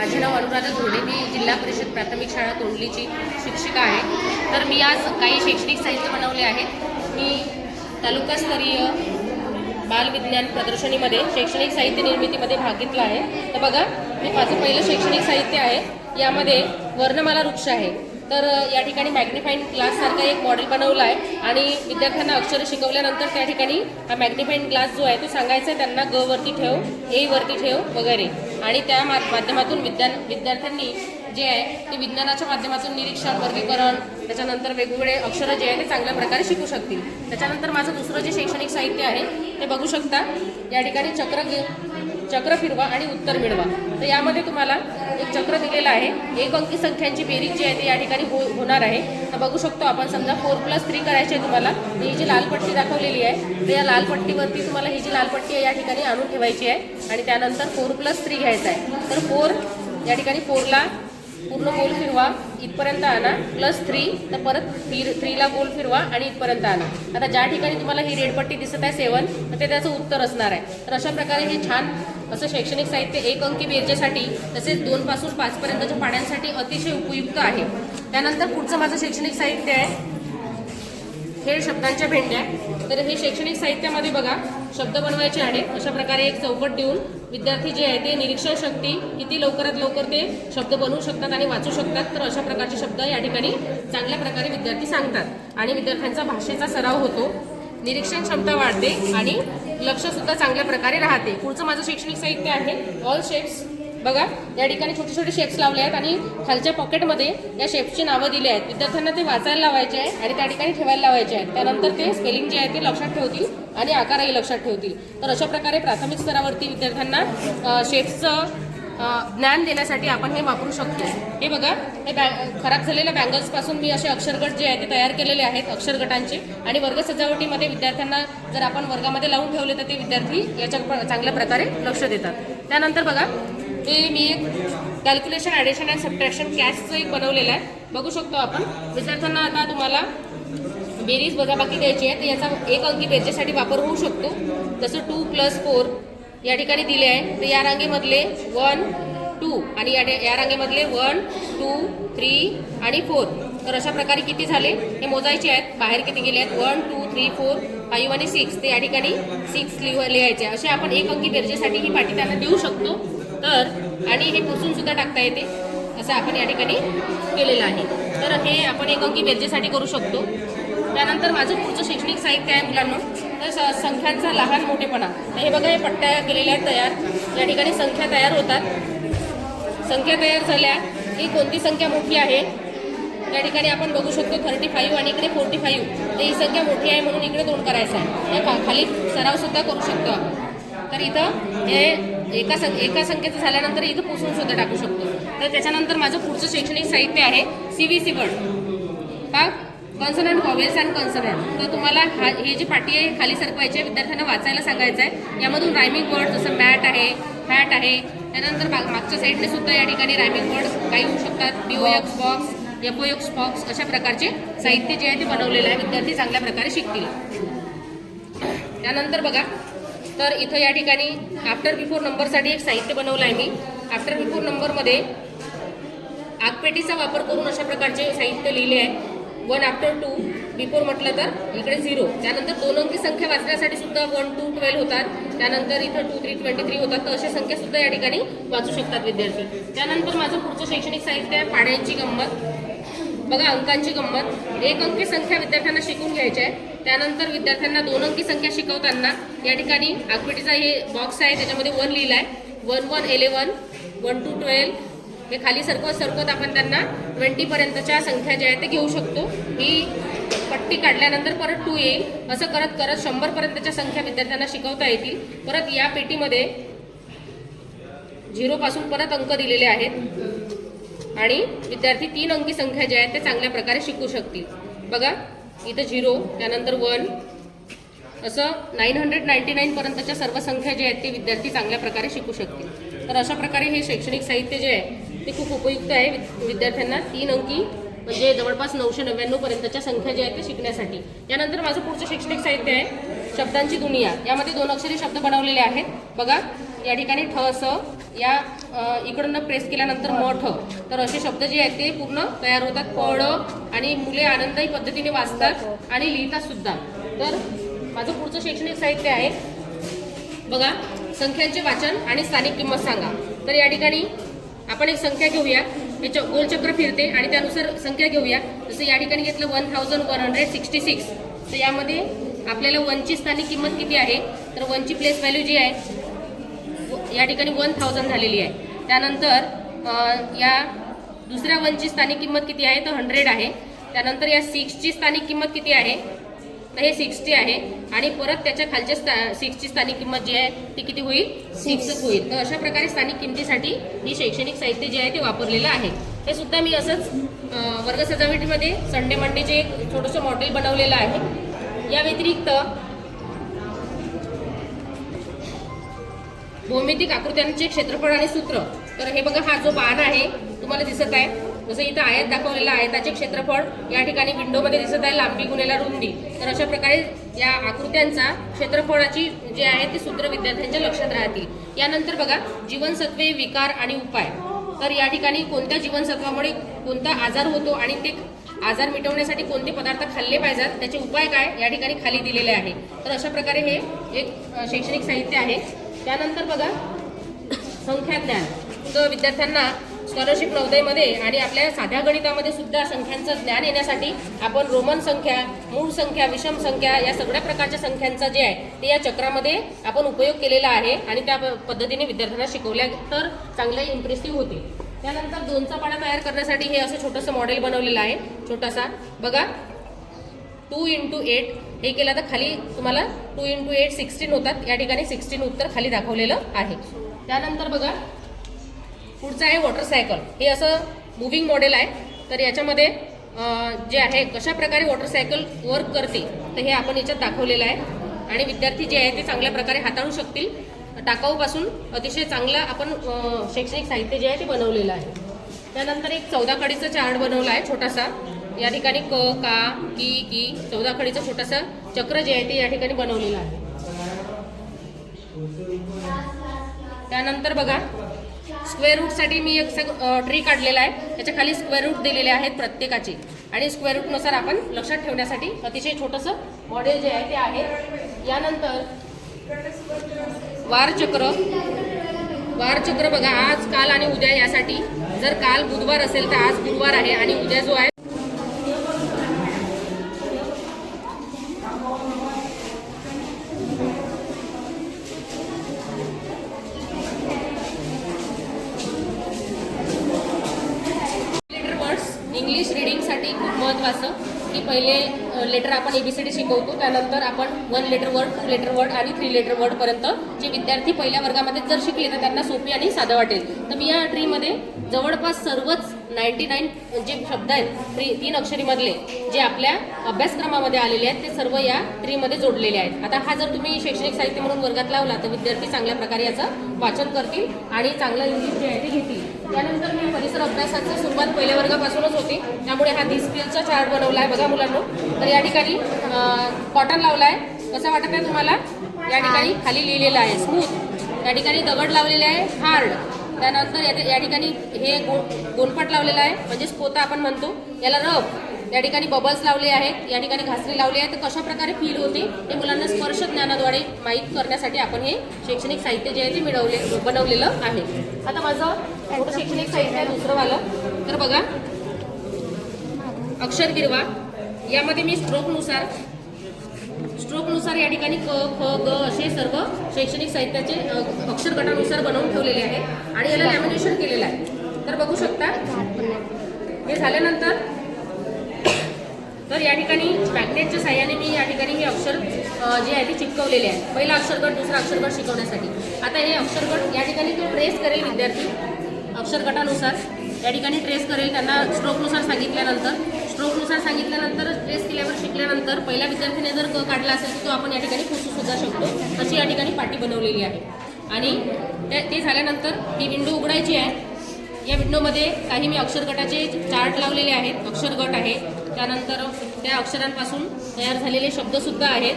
माझे नाव अनुराधा धोडे, मी जिल्हा परिषद प्राथमिक शाळा तोंडलीची शिक्षिका आहे। तर मी आज काही शैक्षणिक साहित्य बनवले आहेत। मी तालुकास्तरीय बालविज्ञान प्रदर्शनीमध्ये शैक्षणिक साहित्य निर्मितीमध्ये भाग घेतला आहे। तर बघा, हे माझं पहिलं शैक्षणिक साहित्य आहे। यामध्ये वर्णमाला वृक्ष आहे। तर या ठिकाणी मॅग्निफाइंग ग्लास सारखा एक मॉडेल बनवला आहे आणि विद्यार्थ्यांना अक्षर शिकवल्यानंतर त्या ठिकाणी हा मॅग्निफाइंग ग्लास जो आहे तो सांगायचा त्यांना ग वरती ठेव, ए वरती ठेव वगैरे। आणि त्या माध्यमातून विद्यार्थ्यांनी जे आहे ते विज्ञानाच्या माध्यमातून निरीक्षण, वर्गीकरण, त्याच्यानंतर वेगवेगळे अक्षरं जे आहे ते चांगल्या प्रकारे शिकू शकतील। त्याच्यानंतर माझं दुसरं जे शैक्षणिक साहित्य आहे ते बघू शकता। या ठिकाणी चक्र फिरवा आणि उत्तर मिळवा। तर यामध्ये तुम्हाला एक चक्र दिलेलं आहे। एक अंकी संख्यांची बेरीज जी आहे ते या ठिकाणी होणार आहे। तर बघू शकतो आपण, समजा 4+3 करायची आहे तुम्हाला, ही जी लाल पट्टी दाखवलेली आहे तर या लाल पट्टीवरती तुम्हाला ही जी लाल पट्टी आहे या ठिकाणी आणून ठेवायची आहे आणि त्यानंतर 4+3 घ्यायचा आहे। तर 4 या ठिकाणी 4ला पूर्ण गोल फिरवा, इथपर्यंत आणा, +3 तर परत 3ला गोल फिरवा आणि इथपर्यंत आणा। आता ज्या ठिकाणी तुम्हाला ही रेड पट्टी दिसत आहे 7 तर ते त्याचं उत्तर असणार आहे। तर अशा प्रकारे हे छान असं शैक्षणिक साहित्य एक अंकी बेरजेसाठी तसेच 2 पासून 5 पर्यंतच्या पाड्यांसाठी अतिशय उपयुक्त आहे। त्यानंतर पुढचं माझं शैक्षणिक साहित्य आहे खेळ शब्दांच्या भेंड्या। तर हे शैक्षणिक साहित्यामध्ये बघा, शब्द बनवायचे आहेत। अशा प्रकारे एक चौकट देऊन विद्यार्थी जे आहे ते निरीक्षण शक्ती किती लवकरात लवकर ते शब्द बनवू शकतात आणि वाचू शकतात। तर अशा प्रकारचे शब्द या ठिकाणी चांगल्या प्रकारे विद्यार्थी सांगतात आणि विद्यार्थ्यांचा भाषेचा सराव होतो, निरीक्षण क्षमता वाढते आणि लक्ष सुद्धा चांगल्या प्रकारे राहते। पुढचं माझं शैक्षणिक साहित्य आहे ऑल शेप्स। बघा, या ठिकाणी छोटे छोटे शेप्स लावले आहेत आणि खालच्या पॉकेटमध्ये या शेप्सची नावं दिली आहेत। विद्यार्थ्यांना ते वाचायला लावायचे आहे आणि त्या ठिकाणी ठेवायला लावायचे आहेत। त्यानंतर ते स्पेलिंग जे आहे ते लक्षात ठेवतील आणि आकारही लक्षात ठेवतील। तर अशा प्रकारे प्राथमिक स्तरावरती विद्यार्थ्यांना शेप्सचं ज्ञान देण्यासाठी आपण हे वापरू शकतो। हे बघा, हे खराब झालेल्या बँगल्सपासून मी असे अक्षरगट जे आहे ते तयार केलेले आहेत अक्षरगटांचे। आणि वर्ग सजावटीमध्ये विद्यार्थ्यांना जर आपण वर्गामध्ये लावून ठेवले तर ते विद्यार्थी याच्या चांगल्या प्रकारे लक्ष देतात। त्यानंतर बघा, हे मी एक कॅल्क्युलेशन, ॲडिशन अँड सबट्रॅक्शन कॅशचं एक बनवलेलं आहे। बघू शकतो आपण, विद्यार्थ्यांना आता तुम्हाला बेरीज वजाबाकी द्यायची आहे तर याचा एक अंकी बेरजेसाठी वापर होऊ शकतो। जसं 2+4 या ठिकाणी दिले आहे तर या रांगेमधले 1, 2 आणि या रांगेमधले 1, 2, 3 आणि 4। तर अशा प्रकारे किती झाले हे मोजायचे आहेत, बाहेर किती गेले आहेत 1, 2, 3, 4, 5 आणि 6। ते या ठिकाणी 6 लिहायचे। असे आपण एक अंकी बेरजेसाठी ही पाटी त्यांना देऊ शकतो। तर आणि हे पुसून सुद्धा टाकता येते, असं आपण या ठिकाणी केलेलं आहे। तर हे आपण एक अंकी बेरजेसाठी करू शकतो। त्यानंतर माझं पुढचं शैक्षणिक साहित्य आहे मुलांना, तर संख्यांचा लहान मोठेपणा। तर हे बघा, हे पट्ट्या केलेल्या आहेत तयार। या ठिकाणी संख्या तयार होतात। संख्या तयार झाल्या की कोणती संख्या मोठी आहे या ठिकाणी आपण बघू शकतो 35 आणि इकडे 45। तर ही संख्या मोठी आहे म्हणून इकडे 2 करायचं आहे। या खाली सराव सुद्धा करू शकतो आपण। तर इथं हे एका संख्येचं झाल्यानंतर इथं पुसून सुद्धा टाकू शकतो। तर त्याच्यानंतर माझं पुढचं शैक्षणिक साहित्य आहे CVC वर्ड का कॉन्सनंट, व्हॉवेल्स अँड कॉन्सनंट। तर तुम्हाला ही जी पाटी आहे खाली सरकवायची आहे, विद्यार्थ्यांना वाचायला सांगायचं आहे। यामधून रायमिंग वर्ड जसं मॅट आहे, फॅट आहे, त्यानंतर मागच्या साईडने सुद्धा या ठिकाणी रायमिंग वर्ड्स काही होऊ शकतात। BOX बॉक्स, FOX बॉक्स अशा प्रकारचे साहित्य जे आहे ते बनवलेलं आहे, विद्यार्थी चांगल्या प्रकारे शिकतील। त्यानंतर बघा, तर इथं या ठिकाणी आफ्टर बिफोर नंबरसाठी एक साहित्य बनवलं आहे मी। आफ्टर बिफोर नंबरमध्ये आगपेटीचा वापर करून अशा प्रकारचे साहित्य लिहिले आहे। 1 आफ्टर 2, बिफोर म्हटलं तर इकडे 0। त्यानंतर 2 अंकी संख्या वाचण्यासाठी सुद्धा 1, 2, 12 होतात। त्यानंतर इथं 2, 3, 23 होतात। तर अशा संख्या सुद्धा या ठिकाणी वाचू शकतात विद्यार्थी। त्यानंतर माझं पुढचं शैक्षणिक साहित्य आहे पाड्यांची गंमत। बघा, अंकांची गंमत। एक अंकी संख्या विद्यार्थ्यांना शिकून घ्यायची आहे। त्यानंतर विद्यार्थ्यांना 2 अंकी संख्या शिकवताना या ठिकाणी आगपेटीचा हे बॉक्स आहे, त्याच्यामध्ये 1 लिहिला आहे। 1, 1, 11, 1 to 12 हे खाली सरकवत आपण त्यांना 20 पर्यंतच्या संख्या ज्या आहेत ते घेऊ शकतो। ही पट्टी काढल्यानंतर परत 2 येईल। असं करत करत 100 पर्यंतच्या संख्या विद्यार्थ्यांना शिकवता येतील। परत या पेटीमध्ये 0 पासून परत अंक दिलेले आहेत आणि विद्यार्थी 3 अंकी संख्या ज्या आहेत ते चांगल्या प्रकारे शिकू शकतील। बघा, इथं 0, त्यानंतर 1 असं 999 पर्यंतच्या सर्व संख्या ज्या आहेत ते विद्यार्थी चांगल्या प्रकारे शिकू शकतील। तर अशा प्रकारे हे शैक्षणिक साहित्य जे आहे ते खूप उपयुक्त आहे विद्यार्थ्यांना 3 अंकी म्हणजे जवळपास 999 पर्यंतच्या संख्या ज्या आहेत ते शिकण्यासाठी। यानंतर माझं पुढचं शैक्षणिक साहित्य आहे शब्दांची दुनिया। यामध्ये 2 अक्षरी शब्द बनवलेले आहेत। बघा, या ठिकाणी ठ, स या इकडनं प्रेस केल्यानंतर मठ, तर असे शब्द जे आहेत ते पूर्ण तयार होतात. पळ आणि मुले आनंददायी पद्धतीने वाचतात आणि लिहितात सुद्धा. तर माझं पुढचं शैक्षणिक साहित्य आहे बघा, संख्यांचे वाचन आणि स्थानिक किंमत सांगा. तर या ठिकाणी आपण एक संख्या घेऊया, हे गोलचक्र फिरते आणि त्यानुसार संख्या घेऊया. जसं या ठिकाणी घेतलं 1166, तर यामध्ये आपल्याला 1ची स्थानिक किंमत किती आहे, तर 1ची प्लेस व्हॅल्यू जी आहे या ठिकाणी 1000 झालेली आहे. त्यानंतर या दुसऱ्या 1ची स्थानिक किंमत किती आहे, तर 100 आहे. त्यानंतर या 6ची स्थानिक किंमत किती आहे, तर हे 60 आहे. आणि परत त्याच्या खालच्या 6ची स्थानिक किंमत जी आहे ती किती होईल, 6च होईल. तर अशा प्रकारे स्थानिक किमतीसाठी ही शैक्षणिक साहित्य जे आहे ते वापरलेलं आहे. हे सुद्धा मी असंच वर्ग सजावटीमध्ये संडे मंडेचे एक छोटंसं मॉडेल बनवलेलं आहे. या व्यतिरिक्त भौमितिक आकृत्यांचे क्षेत्रफळ आणि सूत्र. तर हे बघा, हा जो बाण आहे तुम्हाला दिसत आहे, जसं इथं आयत दाखवलेला आहे, त्याचे क्षेत्रफळ या ठिकाणी विंडोमध्ये दिसत आहे, लांबी गुणिले रुंदी. तर अशा प्रकारे या आकृत्यांचा क्षेत्रफळाची जे आहे ते सूत्र विद्यार्थ्यांच्या लक्षात राहतील. यानंतर बघा, जीवनसत्वे, विकार आणि उपाय. तर या ठिकाणी कोणत्या जीवनसत्वामुळे कोणता आजार होतो आणि ते आजार मिटवण्यासाठी कोणते पदार्थ खाल्ले पाहिजेत, त्याचे उपाय काय या ठिकाणी खाली दिलेले आहे. तर अशा प्रकारे हे एक शैक्षणिक साहित्य आहे. त्यानंतर बघा, संख्याज्ञान. तर विद्यार्थ्यांना स्कॉलरशिप नवोदयमध्ये आणि आपल्या साध्या गणितामध्ये सुद्धा संख्यांचं ज्ञान येण्यासाठी आपण रोमन संख्या, मूळ संख्या, विषम संख्या या सगळ्या प्रकारच्या संख्यांचा जे आहे ते या चक्रामध्ये आपण उपयोग केलेला आहे आणि त्या पद्धतीने विद्यार्थ्यांना शिकवल्या तर चांगल्या इम्प्रेसिव्ह होते. त्यानंतर 2चा पाढा तयार करण्यासाठी हे असं छोटंसं मॉडेल बनवलेलं आहे. छोटासा बघा, 2 × 8 हे केलं तर खाली तुम्हाला 2 × 8 16 होतात. या ठिकाणी 16 उत्तर खाली दाखवलेलं आहे. त्यानंतर बघा, पुढचं आहे वॉटर सायकल. हे असं मुव्हिंग मॉडेल आहे. तर याच्यामध्ये जे आहे कशा प्रकारे वॉटर सायकल वर्क करते तर हे आपण याच्यात दाखवलेलं आहे आणि विद्यार्थी जे आहे ते चांगल्या प्रकारे हाताळू शकतील. टाकाऊपासून अतिशय चांगला आपण शैक्षणिक साहित्य जे आहे ते बनवलेलं आहे. त्यानंतर एक 14 कडीचा चार्ट बनवला आहे छोटासा. या ठिकाणी क, का, की 14 कडीचं छोटासा चक्र जे आहे ते या ठिकाणी बनवलेलं आहे. त्यानंतर बघा, स्क्वेअर रूटसाठी मी एक ट्री काढलेला आहे. त्याच्या खाली स्क्वेअर रूट दिलेले आहेत प्रत्येकाचे आणि स्क्वेअर रूटनुसार आपण लक्षात ठेवण्यासाठी अतिशय छोटंसं मॉडेल जे आहे ते आहे. यानंतर वारचक्र बघा, आज, काल आणि उद्या यासाठी. जर काल बुधवार असेल तर आज गुरुवार आहे आणि उद्या जो आहे लेटर वर्ड्स. इंग्लिश रीडिंगसाठी खूप महत्त्वाचं की पहिले लेटर आपण ABCD शिकवतो, त्यानंतर आपण 1 लेटर वर्ड, 2 लेटर वर्ड आणि 3 लेटर वर्डपर्यंत जे विद्यार्थी पहिल्या वर्गामध्ये जर शिकले तर त्यांना सोपी आणि साधं वाटेल. तर मी या ट्रीमध्ये जवळपास सर्वच 99 जे शब्द आहेत 3 अक्षरीमधले जे आपल्या अभ्यासक्रमामध्ये आलेले आहेत ते सर्व या ट्रीमध्ये जोडलेले आहेत. आता हा जर तुम्ही शैक्षणिक साहित्य म्हणून वर्गात लावला तर विद्यार्थी चांगल्या प्रकारे याचं वाचन करतील आणि चांगलं इंग्लिश जे आहे ते घेतील. त्यानंतर मी परिसर अभ्यासाची सुरुवात पहिल्या वर्गापासूनच होती, त्यामुळे हा डिस्प्लेचा चार्ट बनवला आहे बघा मुलांनो. तर या ठिकाणी कॉटन लावला आहे, कसा वाटत आहे तुम्हाला. या ठिकाणी खाली लिहिलेलं आहे स्मूथ, या ठिकाणी दगड लावलेले आहे हार्ड. त्यानंतर या ठिकाणी हे गोनपाट लावलेला आहे म्हणजेच पोता आपण म्हणतो याला रफ. या ठिकाणी बबल्स लावले आहेत, या ठिकाणी घासणी लावली आहे. तर कशा प्रकारे फील होते हे मुलांना स्पर्श ज्ञानाद्वारे माहीत करण्यासाठी आपण हे शैक्षणिक साहित्य जे आहे ते बनवलेलं आहे. आता माझं मोठं शैक्षणिक साहित्य आहे दुसरंवालं. तर बघा, अक्षर गिरवा. यामध्ये मी स्ट्रोकनुसार या ठिकाणी क, ख, ग असे सर्व शैक्षणिक साहित्याचे अक्षर गटानुसार बनवून ठेवलेले आहे आणि याला लॅमिनेशन केलेलं आहे. तर बघू शकता. हे झाल्यानंतर तर या ठिकाणी मॅग्नेटच्या साह्याने मी या ठिकाणी हे अक्षर जे आहे ते चिपकवलेले आहे. पहिला अक्षरगट, दुसरा अक्षरगट शिकवण्यासाठी. आता हे अक्षरगट या ठिकाणी तो ट्रेस करेल विद्यार्थी अक्षरगटानुसार. या ठिकाणी ट्रेस करेल त्यांना स्ट्रोकनुसार सांगितल्यानंतर ट्रेस केल्यावर शिकल्यानंतर पहिल्या विद्यार्थ्याने जर क काढला असेल तर तो आपण या ठिकाणी पुसूसुद्धा शकतो. अशी या ठिकाणी पाटी बनवलेली आहे. आणि ते झाल्यानंतर ही विंडो उघडायची आहे. या विंडोमध्ये काही मी अक्षरगटाचे चार्ट लावलेले आहेत, अक्षरगट आहे. त्यानंतर त्या अक्षरांपासून तयार झालेले शब्दसुद्धा आहेत,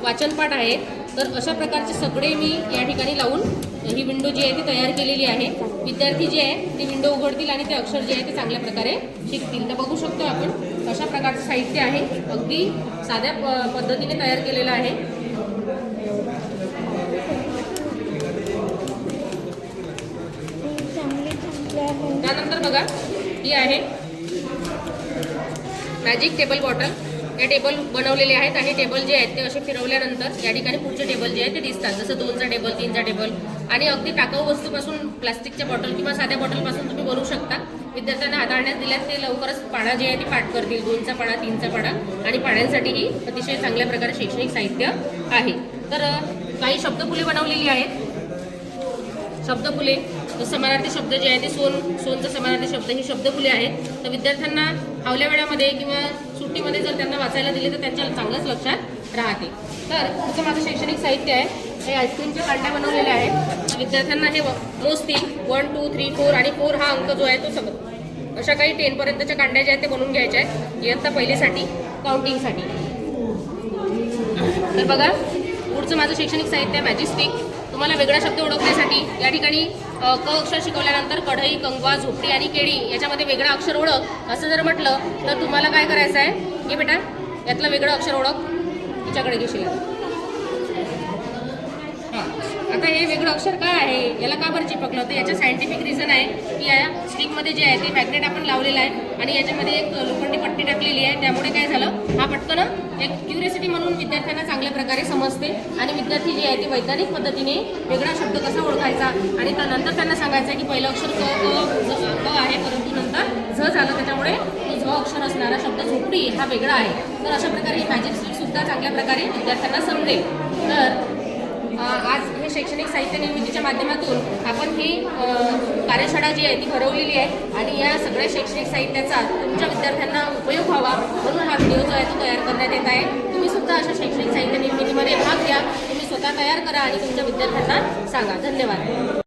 वाचनपाठ आहेत. तर अशा प्रकारचे सगळे मी या ठिकाणी लावून ही विंडो जी आहे ती तयार केलेली आहे. विद्यार्थी जे आहे ते विंडो उघडतील आणि ते अक्षर जे आहे ते चांगल्या प्रकारे शिकतील. तर बघू शकतो आपण कशा प्रकारचं साहित्य आहे, अगदी साध्या पद्धतीने तयार केलेलं आहे. त्यानंतर बघा ही आहे मॅजिक टेबल बॉटल. हे टेबल बनवलेले आहेत आणि टेबल जे आहेत ते असे फिरवल्यानंतर या ठिकाणी पुढचे टेबल जे आहेत ते दिसतात, जसं 2चा टेबल, 3चा टेबल. आणि अगदी टाकाऊ वस्तूपासून प्लास्टिकच्या बॉटल किंवा साध्या बॉटलपासून तुम्ही बनवू शकता. विद्यार्थ्यांना हाताळण्यास दिल्यास ते लवकरच पाढा जे आहे ते पाठ करतील, 2चा पाढा, 3चा पाढा. आणि पाढ्यांसाठीही अतिशय चांगल्या प्रकारे शैक्षणिक साहित्य आहे. तर काही शब्दफुले बनवलेली आहेत. शब्दफुले समानार्थी शब्द जे आहे ते सोनचा समानार्थी शब्द ही शब्दफुले आहेत. तर विद्यार्थ्यांना फावल्या वेळामध्ये किंवा सुट्टीमध्ये जर त्यांना वाचायला दिले तर त्यांच्या चांगलंच लक्षात राहते. तर तुमचं माझं शैक्षणिक साहित्य आहे. हे आईस्क्रीमच्या कांड्या बनवलेल्या आहेत. विद्यार्थ्यांना हे मोजतील 1, 2, 3, 4 आणि 4 हा अंक जो आहे तो समज अशा काही 10 पर्यंतच्या कांड्या ज्या आहेत ते बनवून घ्यायच्या आहेत इयत्ता पहिलीसाठी, काउंटिंगसाठी. तर बघा पुढचं माझं शैक्षणिक साहित्य मॅजिक स्टिक. तुम्हाला वेगळा शब्द ओळखण्यासाठी या ठिकाणी क अक्षर शिकवल्यानंतर कढई, कंगवा, झोपडी आणि केळी याच्यामध्ये वेगळं अक्षर ओळख असं जर म्हटलं तर तुम्हाला काय करायचं आहे, हे बेटा यातलं वेगळं अक्षर ओळख तिच्याकडे घेशील. हां, आता हे वेगळं अक्षर काय आहे, याला का बरं चिपकलं, तर याचं सायंटिफिक रिझन आहे की या स्टिकमध्ये जे आहे ते मॅग्नेट आपण लावलेलं आहे आणि याच्यामध्ये एक लोखंडी पट्टी टाकलेली आहे. त्यामुळे काय झालं, हा पटकन एक क्युरियोसिटी म्हणून विद्यार्थ्यांना चांगल्या प्रकारे समजते आणि विद्यार्थी जे आहे ते वैज्ञानिक पद्धतीने वेगळा शब्द कसा ओळखायचा आणि त्यानंतर त्यांना सांगायचं की पहिलं अक्षर क आहे, परंतु नंतर झ झालं, त्याच्यामुळे तो झ अक्षर असणारा शब्द झोपडी हा वेगळा आहे. तर अशा प्रकारे ही मॅजिक स्टिक सुद्धा चांगल्या प्रकारे विद्यार्थ्यांना समजेल. तर आज हे शैक्षणिक साहित्य निर्मितीच्या माध्यमातून आपण ही कार्यशाळा जी आहे ती भरवलेली आहे आणि या सगळ्या शैक्षणिक साहित्याचा तुमच्या विद्यार्थ्यांना उपयोग व्हावा म्हणून हा व्हिडिओ जो आहे तो तयार करण्यात येत आहे. तुम्ही सुद्धा अशा शैक्षणिक साहित्य निर्मितीमध्ये भाग घ्या, तुम्ही स्वतः तयार करा आणि तुमच्या विद्यार्थ्यांना सांगा. धन्यवाद.